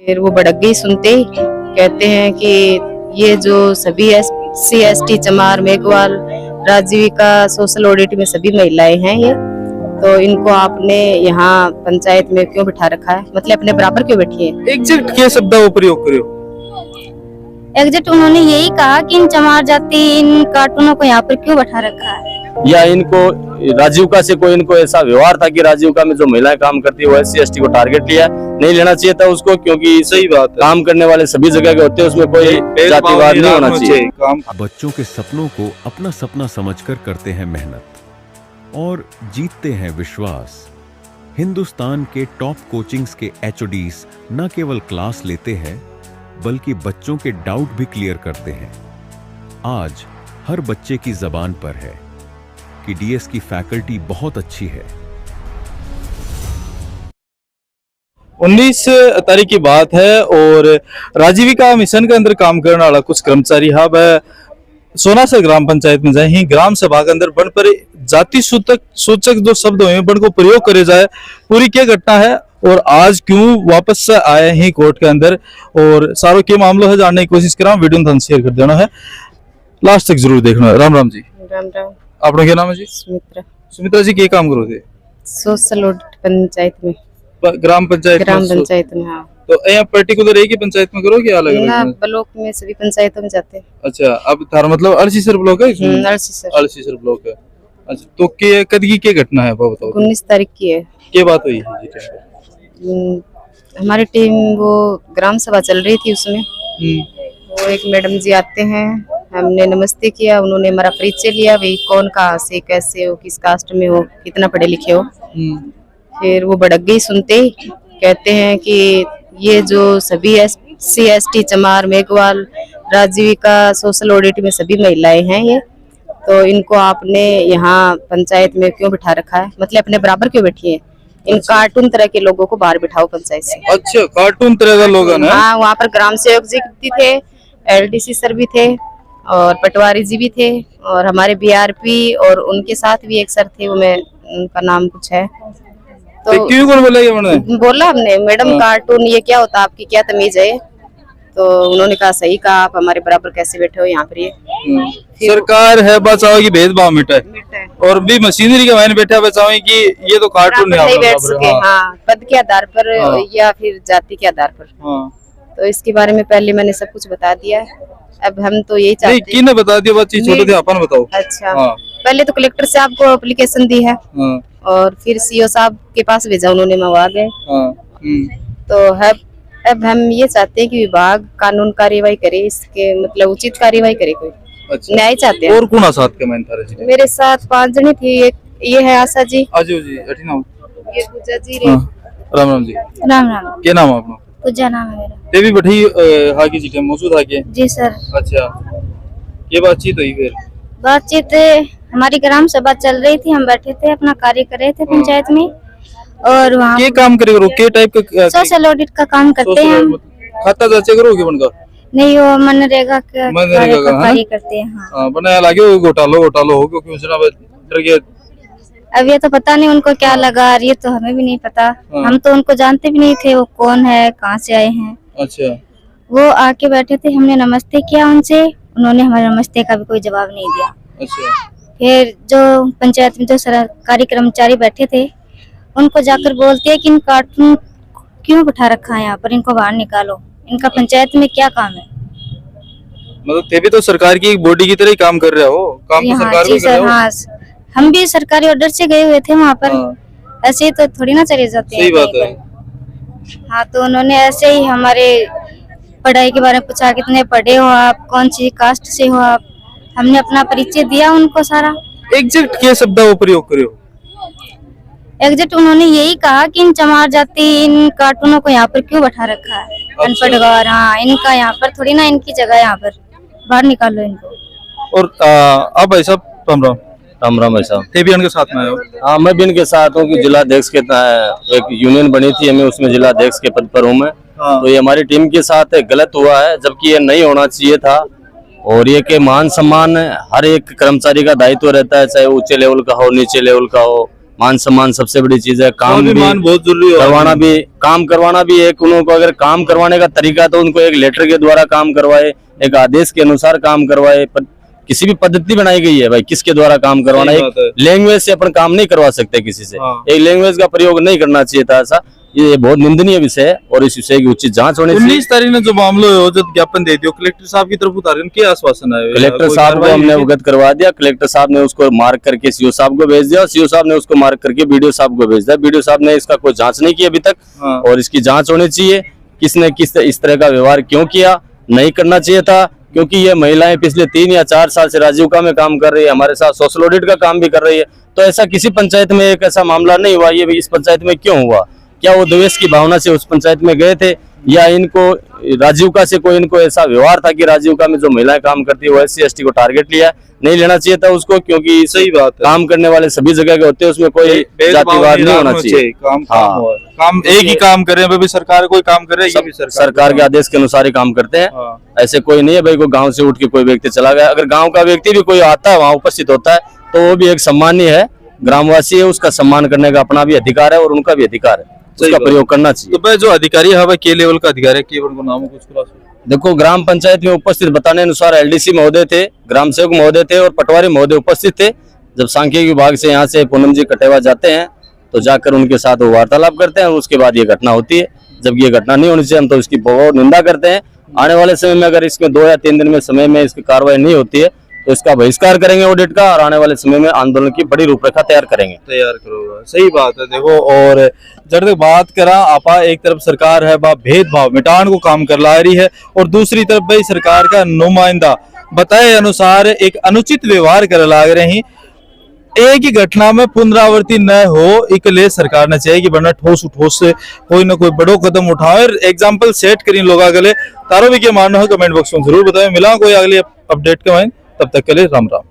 फिर वो भड़क गई सुनते ही, कहते हैं कि ये जो सभी SC ST चमार मेघवाल राजीविका सोशल ऑडिट में सभी महिलाएं हैं ये, तो इनको आपने यहाँ पंचायत में क्यों बिठा रखा है, मतलब अपने बराबर क्यों बैठी है। एग्जैक्ट क्या शब्द वो प्रयोग करो? एग्जैक्ट उन्होंने यही कहा कि इन चमार जाति इन कार्टूनों को यहाँ पर क्यों बैठा रखा है, या इनको राजीविका से कोई इनको ऐसा व्यवहार था कि राजीविका में जो महिलाएं काम करती है वो SC ST को टारगेट लिया, नहीं लेना चाहिए था उसको, क्योंकि सही बात है। काम करने वाले सभी जगह के होते हैं, उसमें कोई जातिवाद नहीं होना चाहिए। बच्चों के सपनों को अपना सपना समझकर करते हैं मेहनत और जीतते हैं विश्वास। हिंदुस्तान के टॉप कोचिंग्स के HODs न केवल क्लास लेते हैं बल्कि बच्चों के डाउट भी क्लियर करते हैं। आज हर बच्चे की जबान पर है कि DS की फैकल्टी बहुत अच्छी है। 19 तारीख की बात है और राजीविका मिशन के अंदर काम करने वाला कुछ कर्मचारी हब है सोनासर ग्राम पंचायत में जाए ही ग्राम सभा के अंदर बन पर जाति सूचक जो शब्द हुए बन को प्रयोग करे जाए, पूरी क्या घटना है और आज क्यों वापस से आए हैं कोर्ट के अंदर और सारो क्या मामला है जानने की कोशिश करा। वीडियो शेयर कर देना है, लास्ट तक जरूर देखना है। राम राम जी। राम राम। आपका क्या नाम है जी? सुमित्रा। सुमित्रा जी क्या काम करो थे? सोशल ऑडिट पंचायत में, ग्राम पंचायत में। हाँ, तो यहाँ पर्टिकुलर एक ही पंचायत में करो क्या अलग ना अलग? ब्लॉक में सभी पंचायतों में जाते हैं। अच्छा, अब थारा मतलब अड़सीसर ब्लॉक है इसमें? अड़सीसर ब्लॉक है। अच्छा, तो के कद की क्या घटना है वो बताओ। 19 तारीख की है। क्या बात हुई है जी? हमारी टीम वो ग्राम सभा चल रही थी, उसमें वो एक मैडम जी आते हैं, हमने नमस्ते किया, उन्होंने हमारा परिचय लिया, भाई कौन कहाँ से कैसे हो, किस कास्ट में हो, कितना पढ़े लिखे हो। फिर वो भड़क गई सुनते ही, कहते हैं कि ये जो सभी SC ST चमार मेघवाल राजीविका सोशल ऑडिट में सभी महिलाएं हैं ये, तो इनको आपने यहाँ पंचायत में क्यों बिठा रखा है, मतलब अपने बराबर क्यों बैठी है। इन कार्टून तरह के लोगों को बाहर बिठाओ पंचायत से। अच्छा, कार्टून तरह का लोग है? हाँ, वहाँ पर ग्राम सेवक जी भी थे, LDC सर भी थे और पटवारी जी भी थे और हमारे BRP और उनके साथ भी एक सर थे, वो मैं उनका नाम कुछ है। तो क्यों कौन बोला ये? बोला हमने, मैडम कार्टून ये क्या होता, आपकी क्या तमीज है। तो उन्होंने कहा सही कहा, आप हमारे बराबर कैसे बैठे हो यहाँ पर। ये सरकार है बचाओ की भेदभाव मिटाए और भी मशीनरी के मायने बैठा बचाओ कि ये तो कार्टून नहीं बैठ सके। हाँ, पद के आधार पर या फिर जाति के आधार पर। तो इसके बारे में पहले मैंने सब कुछ बता दिया है। अब हम तो यही चाहते हैं। किसने बता दिया बात? छोटे थे अपन बताओ। अच्छा, पहले तो कलेक्टर से आपको एप्लीकेशन दी है और फिर CO साहब के पास भेजा, उन्होंने मंगवा गए। तो अब हम ये चाहते हैं कि विभाग कानून कार्यवाही करे, इसके मतलब उचित कार्यवाही करे, कोई न्याय चाहते हैं। और कौन साथ के मैंने थारे जी? मेरे साथ 5 जने थी, एक ये है आशा जी, आजो जी, अठीना ये पूजा जी रे। राम राम जी। राम राम। क्या नाम है आपका? पूजा नाम है मेरा। देवी बैठी हाकी जी मौजूद हाके? जी सर। अच्छा, ये बातचीत हुई फिर? बातचीत हमारी ग्राम सभा चल रही थी, हम बैठे थे अपना कार्य कर रहे थे पंचायत में और वहाँ क्या काम करे करो, क्या टाइप का? सोशल ऑडिट का काम करते हैं हम। खाता जांच करोगे बनका? नहीं, वो मनरेगा का कार्य करते हैं। हाँ, बनाया लागे घोटालो हो क्योंकि डर गया। अब ये तो पता नहीं उनको क्या लगा, ये तो हमें भी नहीं पता। हम तो उनको जानते भी नहीं थे, वो कौन है, कहाँ से आए हैं। अच्छा, वो आके बैठे थे, हमने नमस्ते किया उनसे, उन्होंने हमारे नमस्ते का भी कोई जवाब नहीं दिया। अच्छा, फिर जो पंचायत में जो सरकारी कर्मचारी बैठे थे उनको जाकर बोलते हैं कि इन कार्टून क्यों बिठा रखा है यहाँ पर, इनको बाहर निकालो, इनका पंचायत में क्या काम है। मतलब थे भी तो सरकार की एक बॉडी की तरह ही काम कर रहे हो, काम तो सरकार भी कर रहे हो। हाँ, हम भी सरकारी ऑर्डर से गए हुए थे वहाँ पर। ऐसे ही तो थोड़ी ना चले जाते हैं। सही बात है। हाँ, तो उन्होंने ऐसे ही हमारे पढ़ाई के बारे में पूछा, कितने पढ़े हो आप, कौन सी कास्ट से हो आप। हमने अपना परिचय दिया उनको सारा। एग्जैक्ट क्या शब्द वो प्रयोग करे? एग्जैक्ट उन्होंने यही कहा कि इन चमार जाति इन कार्टूनों को यहाँ पर क्यों बैठा रखा है। अनपढ़ गौर, हाँ, इनका यहाँ पर थोड़ी ना, इनकी जगह यहाँ पर, बाहर निकालो इनको। और अब भाई साहब राम राम। राम राम भाई साहब। थे भी इनके साथ में आए हो? हाँ, मैं भी इनके साथ हूँ कि जिला अध्यक्ष के एक यूनियन बनी थी, हमें उसमें जिला अध्यक्ष के पद पर हूँ मैं। तो ये हमारी टीम के साथ गलत हुआ है, जबकि ये नहीं होना चाहिए था। और ये के मान सम्मान हर एक कर्मचारी का दायित्व रहता है, चाहे ऊंचे लेवल का हो, नीचे लेवल का हो, मान सम्मान सबसे बड़ी चीज है। काम भी स्वाभिमान बहुत जरूरी है। करवाना भी, काम करवाना भी एक, उनको अगर काम करवाने का तरीका तो उनको एक लेटर के द्वारा काम करवाए, एक आदेश के अनुसार काम करवाए। पर किसी भी पद्धति बनाई गई है भाई किसके द्वारा काम करवाना। सही बात है। एक लैंग्वेज से अपन काम नहीं करवा सकते किसी से। हाँ। एक लैंग्वेज का प्रयोग नहीं करना चाहिए था ऐसा। ये बहुत निंदनीय विषय है और इस विषय की उचित जांच होनी चाहिए। 19 तारीख ने जो मामला हो जो ज्ञापन दे दियो कलेक्टर साहब की तरफ उतार क्या आश्वासन है? कलेक्टर कोई साहब को कार्रवाई हमने हुई? अवगत करवा दिया। कलेक्टर साहब ने उसको मार्क करके सीओ साहब को भेज दिया, सीओ साहब ने उसको मार्क करके बीडीओ साहब को भेज दिया। बीडीओ साहब ने इसका कोई जांच नहीं की अभी तक। हाँ। और इसकी जांच होनी चाहिए, किसने किस इस तरह का व्यवहार क्यों किया, नहीं करना चाहिए था। क्योंकि ये महिलाएं पिछले 3 या 4 साल से राजीविका में काम कर रही है, हमारे साथ सोशल ऑडिट का काम भी कर रही है। तो ऐसा किसी पंचायत में एक ऐसा मामला नहीं हुआ। ये इस पंचायत में क्यों हुआ? क्या वो द्वेष की भावना से उस पंचायत में गए थे, या इनको राजीविका से कोई इनको ऐसा व्यवहार था कि राजीविका में जो महिलाएं काम करती है वो SC/ST को टारगेट लिया? नहीं लेना चाहिए था उसको, क्योंकि सही बात है। काम करने वाले सभी जगह के होते हैं, उसमें कोई जातिवाद नहीं होना चाहिए। काम हाँ। काम एक ही काम कर रहे हैं, सरकार कोई काम कर रही है, ये भी सरकार के आदेश के अनुसार ही काम करते हैं। हाँ। ऐसे कोई नहीं है भाई को गांव से उठ के कोई व्यक्ति चला गया। अगर गांव का व्यक्ति भी कोई आता है वहां उपस्थित होता है तो वो भी एक सम्मानीय है, ग्रामवासी है, उसका सम्मान करने का अपना भी अधिकार है और उनका भी अधिकार है, उसका प्रयोग करना चाहिए। तो भाई जो अधिकारी है वह के लेवल का अधिकारी है, केवल को नाम कुछ खुलासा? देखो, ग्राम पंचायत में उपस्थित बताने अनुसार LDC महोदय थे, ग्राम सेवक महोदय थे और पटवारी महोदय उपस्थित थे। जब सांख्यिकी विभाग से यहाँ से पूनम जी कटेवा जाते हैं तो जाकर उनके साथ वो वार्तालाप करते हैं और उसके बाद ये घटना होती है। जब ये घटना नहीं होनी चाहिए हम तो इसकी बहुत निंदा करते हैं। आने वाले समय में अगर इसमें 2 या 3 दिन में समय में इसकी कार्रवाई नहीं होती है तो इसका बहिष्कार करेंगे ऑडिट का, और आने वाले समय में आंदोलन की बड़ी रूपरेखा तैयार करेंगे। तैयार करोगा, सही बात है। देखो, और जब तक बात करा आपा, एक तरफ सरकार है बा भेदभाव मिटान को काम कर ला रही है और दूसरी तरफ भाई सरकार का नुमाइंदा बताए अनुसार एक अनुचित व्यवहार कर लाग रहे हैं। एक ही घटना में पुनरावृत्ति न हो इकले सरकार ने चाहिए कि वरना ठोस उठोस से कोई ना कोई बड़ो कदम उठाए, एग्जाम्पल सेट करें लोग अगले। तारो भी क्या मानना है कमेंट बॉक्स में जरूर बताएं। मिला कोई अगली अपडेट के वहीं, तब तक के लिए राम राम।